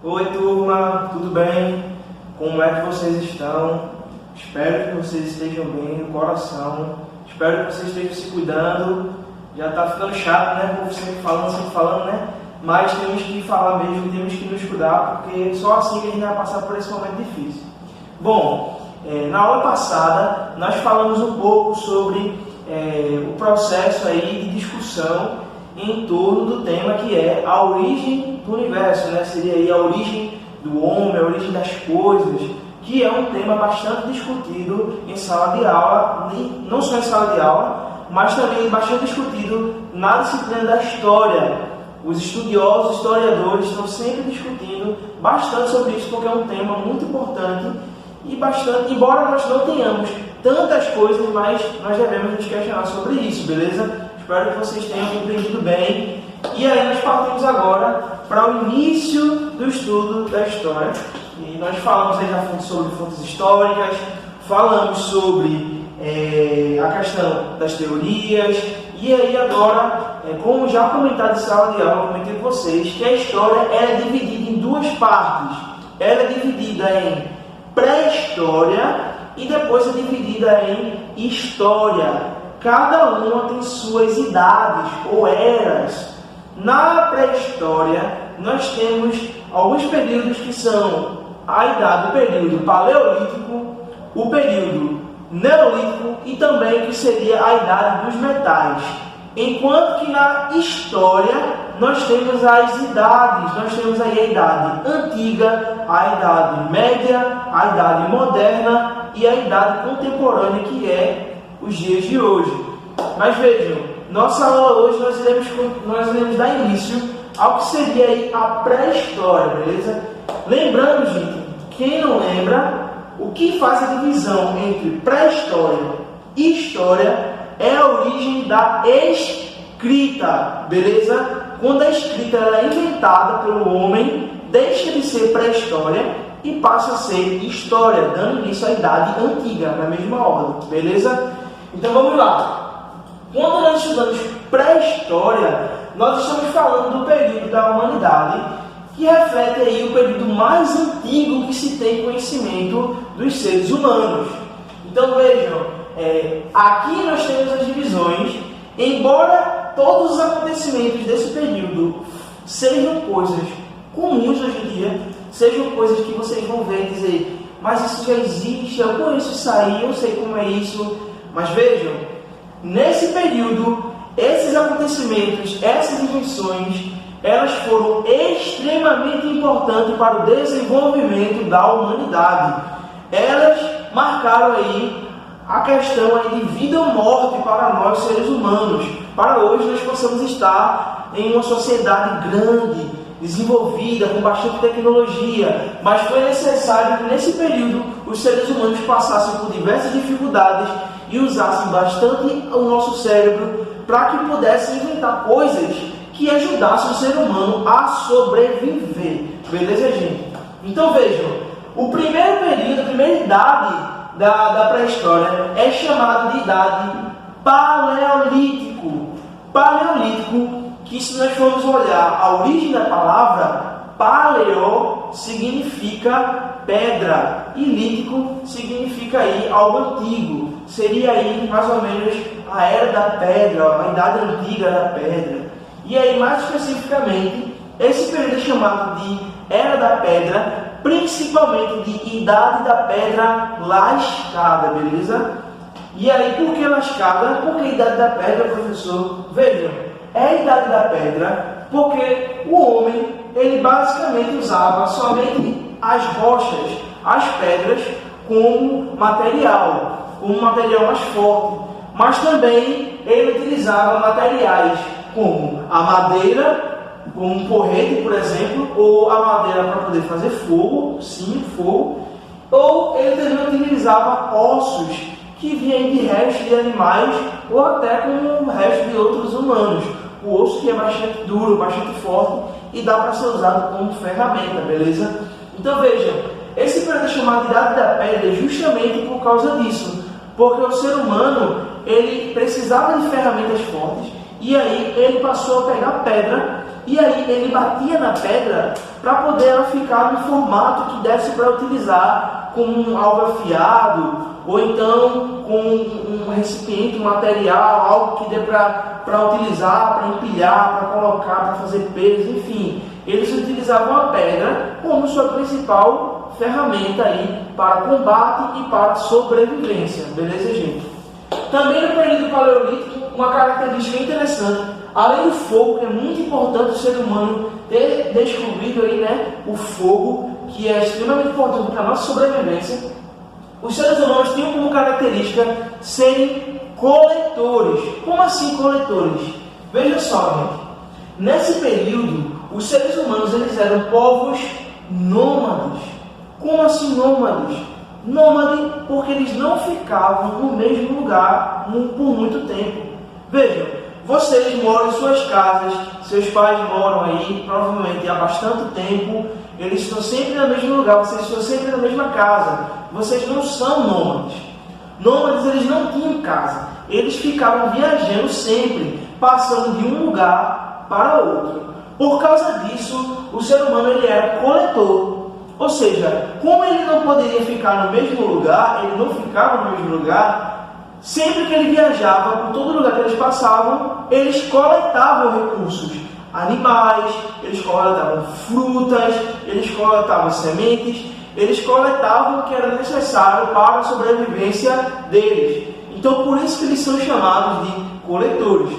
Oi turma, tudo bem? Como é que vocês estão? Espero que vocês estejam bem no coração. Espero que vocês estejam se cuidando. Já está ficando chato, né? Como sempre falando, né? Mas temos que falar mesmo, temos que nos cuidar, porque só assim que a gente vai passar por esse momento difícil. Bom, na aula passada nós falamos um pouco sobre o processo aí de discussão em torno do tema que é a origem do universo, né? Seria aí a origem do homem, a origem das coisas, que é um tema bastante discutido em sala de aula, não só em sala de aula, mas também bastante discutido na disciplina da história. Os estudiosos, historiadores estão sempre discutindo bastante sobre isso, porque é um tema muito importante e bastante, embora nós não tenhamos tantas coisas, mas nós devemos nos questionar sobre isso, beleza? Espero que vocês tenham compreendido bem. E aí nós partimos agora para o início do estudo da história. E nós falamos aí sobre fontes históricas, falamos sobre a questão das teorias. E aí agora, como já comentado em sala de aula, comentei com vocês que a história é dividida em duas partes. Ela é dividida em pré-história e depois é dividida em história. Cada uma tem suas idades ou eras. Na pré-história, nós temos alguns períodos que são a idade do período paleolítico, o período neolítico e também que seria a idade dos metais. Enquanto que na história, nós temos as idades, nós temos aí a idade antiga, a idade média, a idade moderna e a idade contemporânea, que é os dias de hoje. Mas vejam, nossa aula hoje nós iremos dar início ao que seria aí a pré-história, beleza? Lembrando, gente, quem não lembra, o que faz a divisão entre pré-história e história é a origem da escrita, beleza? Quando a escrita ela é inventada pelo homem, deixa de ser pré-história e passa a ser história, dando início à idade antiga, na mesma ordem, beleza? Então vamos lá. Quando nós estudamos pré-história, nós estamos falando do período da humanidade que reflete aí o período mais antigo que se tem conhecimento dos seres humanos. Então vejam, aqui nós temos as divisões, embora todos os acontecimentos desse período sejam coisas comuns hoje em dia, sejam coisas que vocês vão ver e dizer, mas isso já existe, eu conheço isso aí, eu sei como é isso. Mas vejam, nesse período, esses acontecimentos, essas invenções, elas foram extremamente importantes para o desenvolvimento da humanidade. Elas marcaram aí a questão aí de vida ou morte para nós, seres humanos. Para hoje nós possamos estar em uma sociedade grande, desenvolvida, com bastante tecnologia, mas foi necessário que nesse período os seres humanos passassem por diversas dificuldades e usassem bastante o nosso cérebro para que pudessem inventar coisas que ajudassem o ser humano a sobreviver. Beleza, gente? Então vejam, o primeiro período, a primeira idade da pré-história é chamado de idade paleolítico. Paleolítico, que se nós formos olhar a origem da palavra, paleo significa pedra e lítico significa aí algo antigo. Seria aí mais ou menos a era da pedra, a idade antiga da pedra. E aí mais especificamente, esse período é chamado de era da pedra, principalmente de idade da pedra lascada, beleza? E aí por que lascada? Por que idade da pedra, professor? Vejam, é a idade da pedra porque o homem, ele basicamente usava somente as rochas, as pedras, como material mais forte. Mas também ele utilizava materiais como a madeira, como um porrete, por exemplo, ou a madeira para poder fazer fogo, sim, fogo, ou ele também utilizava ossos que vêm de restos de animais ou até como o resto de outros humanos. O osso que é bastante duro, bastante forte e dá para ser usado como ferramenta, beleza? Então vejam, esse período é chamado de Idade da Pedra justamente por causa disso, porque o ser humano ele precisava de ferramentas fortes e aí ele passou a pegar pedra e aí ele batia na pedra para poder ela ficar no formato que desse para utilizar com algo afiado, ou então com um recipiente, um material, algo que dê para utilizar, para empilhar, para colocar, para fazer peso, enfim. Eles utilizavam a pedra como sua principal ferramenta aí para combate e para sobrevivência, beleza, gente? Também no período paleolítico, uma característica interessante, além do fogo, é muito importante o ser humano ter descobrido aí, né, o fogo, que é extremamente importante para a nossa sobrevivência. Os seres humanos tinham como característica serem coletores. Como assim coletores? Veja só, gente. Nesse período, os seres humanos eles eram povos nômades. Como assim nômades? Nômade porque eles não ficavam no mesmo lugar por muito tempo. Vejam, vocês moram em suas casas, seus pais moram aí, provavelmente há bastante tempo, eles estão sempre no mesmo lugar, vocês estão sempre na mesma casa. Vocês não são nômades. Nômades eles não tinham casa, eles ficavam viajando sempre, passando de um lugar para outro. Por causa disso, o ser humano ele era coletor. Ou seja, como ele não poderia ficar no mesmo lugar, ele não ficava no mesmo lugar, sempre que ele viajava, por todo lugar que eles passavam, eles coletavam recursos, animais, eles coletavam frutas, eles coletavam sementes, eles coletavam o que era necessário para a sobrevivência deles. Então, por isso que eles são chamados de coletores.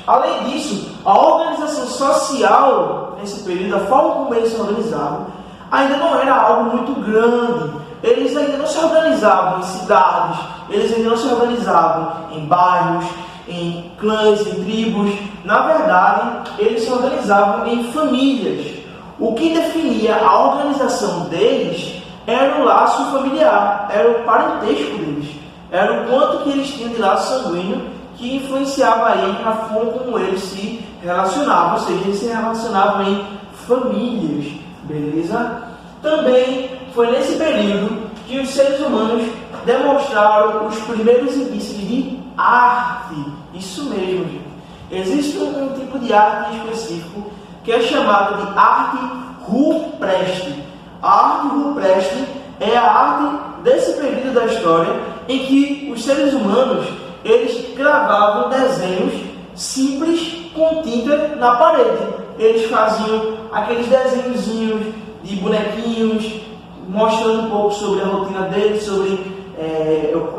Além disso, a organização social nesse período, a forma como eles se organizavam, ainda não era algo muito grande. Eles ainda não se organizavam em cidades, eles ainda não se organizavam em bairros, em clãs, em tribos. Na verdade, eles se organizavam em famílias. O que definia a organização deles era o laço familiar, era o parentesco deles, era o quanto que eles tinham de laço sanguíneo que influenciava aí na forma como eles se relacionavam, ou seja, eles se relacionavam em famílias, beleza? Também foi nesse período que os seres humanos demonstraram os primeiros indícios de arte. Isso mesmo, gente. Existe um tipo de arte específico que é chamado de arte rupestre. A arte rupestre é a arte desse período da história em que os seres humanos eles gravavam desenhos simples com tinta na parede. Eles faziam aqueles desenhozinhos de bonequinhos, mostrando um pouco sobre a rotina deles, sobre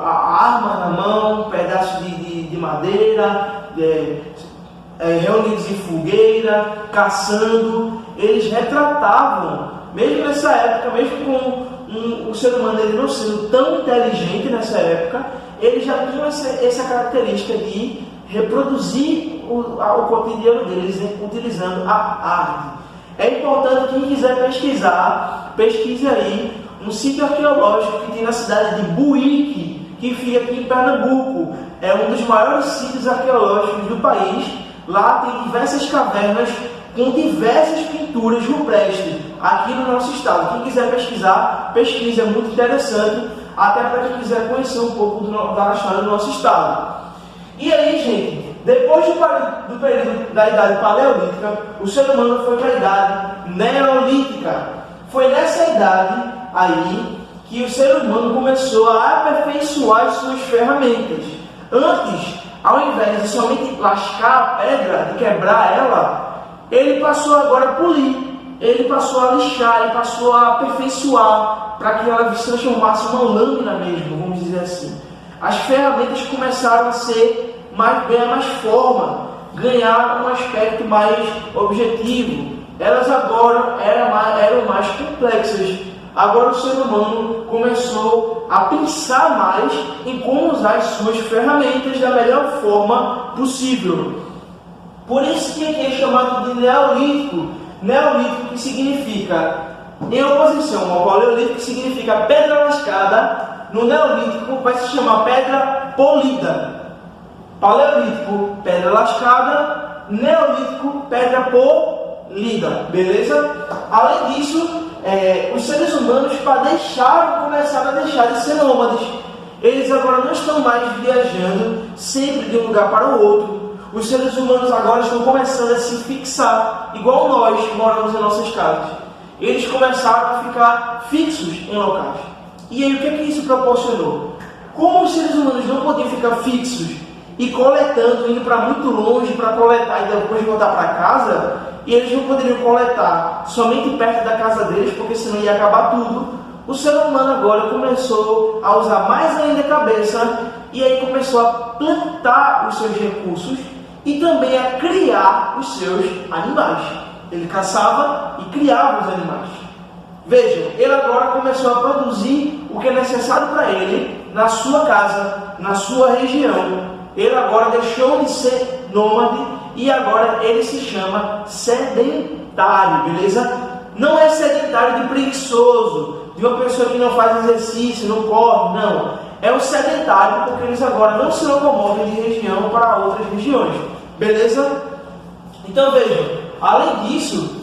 a arma na mão, um pedaço de madeira, reunidos em fogueira, caçando. Eles retratavam, mesmo nessa época, mesmo com o ser humano ele não sendo tão inteligente nessa época, eles já tinham essa característica de reproduzir o cotidiano deles, né, utilizando a arte. É importante, quem quiser pesquisar, pesquise aí um sítio arqueológico que tem na cidade de Buíque, que fica aqui em Pernambuco. É um dos maiores sítios arqueológicos do país. Lá tem diversas cavernas com diversas pinturas rupestres aqui no nosso estado. Quem quiser pesquisar, pesquise, é muito interessante, até para quem quiser conhecer um pouco da história do nosso estado. E aí, gente, depois do período da idade paleolítica, o ser humano foi para a idade neolítica. Foi nessa idade aí que o ser humano começou a aperfeiçoar as suas ferramentas. Antes, ao invés de somente lascar a pedra, de quebrar ela, ele passou agora a polir, ele passou a lixar, ele passou a aperfeiçoar para que ela se transformasse uma lâmina mesmo, vamos dizer assim. As ferramentas começaram a ganhar mais forma, ganhar um aspecto mais objetivo. Elas agora eram mais complexas. Agora o ser humano começou a pensar mais em como usar as suas ferramentas da melhor forma possível. Por isso que aqui é chamado de neolítico. Neolítico que significa, em oposição ao paleolítico, que significa pedra lascada. No neolítico vai se chamar pedra polida. Paleolítico, pedra lascada. Neolítico, pedra polida. Beleza? Além disso, os seres humanos começaram a deixar de ser nômades. Eles agora não estão mais viajando sempre de um lugar para o outro. Os seres humanos agora estão começando a se fixar, igual nós que moramos em nossas casas. Eles começaram a ficar fixos em locais. E aí o que é que isso proporcionou? Como os seres humanos não podiam ficar fixos e coletando, indo para muito longe para coletar e depois voltar para casa, e eles não poderiam coletar somente perto da casa deles, porque senão ia acabar tudo, o ser humano agora começou a usar mais ainda a cabeça e aí começou a plantar os seus recursos e também a criar os seus animais. Ele caçava e criava os animais. Vejam, ele agora começou a produzir o que é necessário para ele na sua casa, na sua região. Ele agora deixou de ser nômade e agora ele se chama sedentário, beleza? Não é sedentário de preguiçoso, de uma pessoa que não faz exercício, não corre, não. É um sedentário porque eles agora não se locomovem de região para outras regiões, beleza? Então vejam, além disso,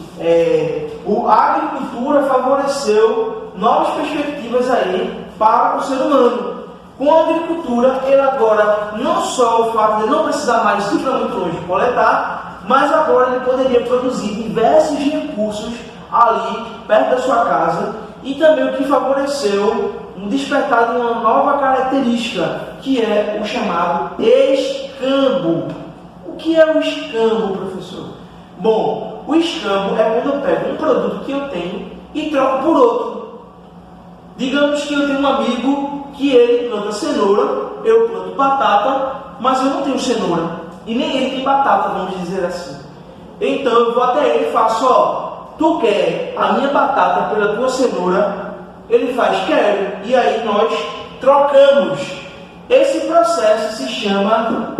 a agricultura favoreceu novas perspectivas aí para o ser humano. Com a agricultura, ele agora, não só o fato de não precisar mais ir para muito longe coletar, mas agora ele poderia produzir diversos recursos ali, perto da sua casa, e também o que favoreceu um despertar de uma nova característica, que é o chamado escambo. O que é o escambo, professor? Bom, o escambo é quando eu pego um produto que eu tenho e troco por outro. Digamos que eu tenho um amigo que ele planta cenoura, eu planto batata, mas eu não tenho cenoura. E nem ele tem batata, vamos dizer assim. Então eu vou até ele e faço, tu quer a minha batata pela tua cenoura? Ele faz, quero. E aí nós trocamos. Esse processo se chama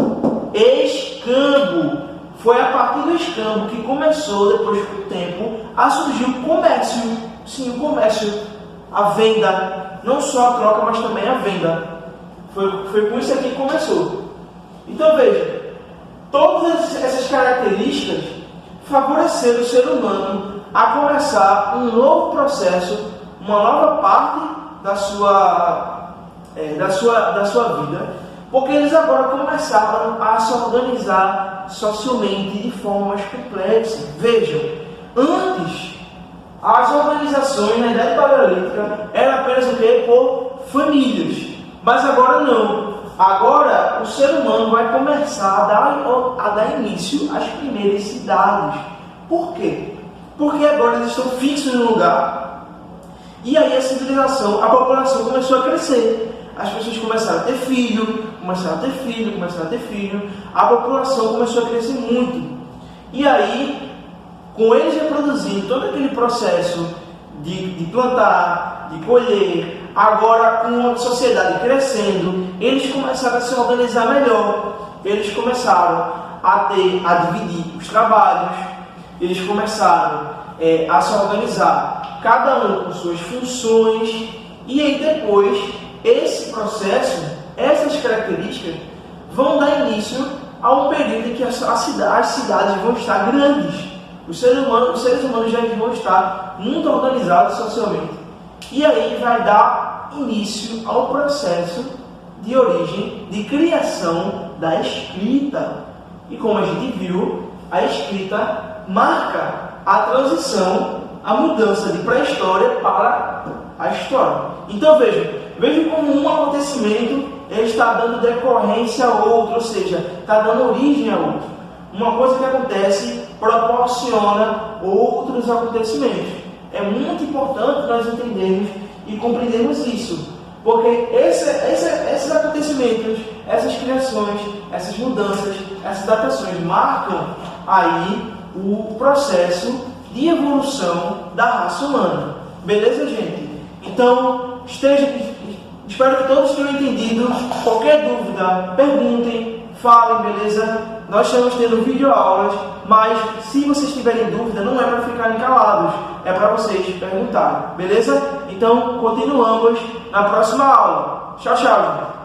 escambo. Foi a partir do escambo que começou, depois do tempo, a surgir o comércio. Sim, o comércio, a venda. Não só a troca, mas também a venda. Foi com isso aqui que começou. Então veja, todas essas características favoreceram o ser humano a começar um novo processo, uma nova parte da sua vida, porque eles agora começaram a se organizar socialmente de forma mais complexa. Vejam, antes as organizações na Idade Paleolítica eram apenas o quê? Por famílias, mas agora não. Agora o ser humano vai começar a dar início às primeiras cidades. Por quê? Porque agora eles estão fixos no lugar. E aí a civilização, a população começou a crescer. As pessoas começaram a ter filho, a população começou a crescer muito. E aí, com eles reproduzindo todo aquele processo de plantar, de colher, agora com a sociedade crescendo, eles começaram a se organizar melhor. Eles começaram a dividir os trabalhos, eles começaram a se organizar, cada um com suas funções, e aí depois, esse processo, essas características, vão dar início a um período em que as cidades vão estar grandes. Os seres humanos já vão estar muito organizados socialmente. E aí vai dar início ao processo de origem, de criação da escrita. E como a gente viu, a escrita marca a transição, a mudança de pré-história para a história. Então vejam como um acontecimento está dando decorrência a outro, ou seja, está dando origem a outro. Uma coisa que acontece proporciona outros acontecimentos. É muito importante nós entendermos e compreendermos isso, porque esses acontecimentos, essas criações, essas mudanças, essas datações marcam aí o processo de evolução da raça humana. Beleza, gente? Então, espero que todos tenham entendido. Qualquer dúvida, perguntem, falem, beleza? Nós estamos tendo videoaulas, mas se vocês tiverem dúvida, não é para ficarem calados, é para vocês perguntarem, beleza? Então, continuamos na próxima aula. Tchau, tchau.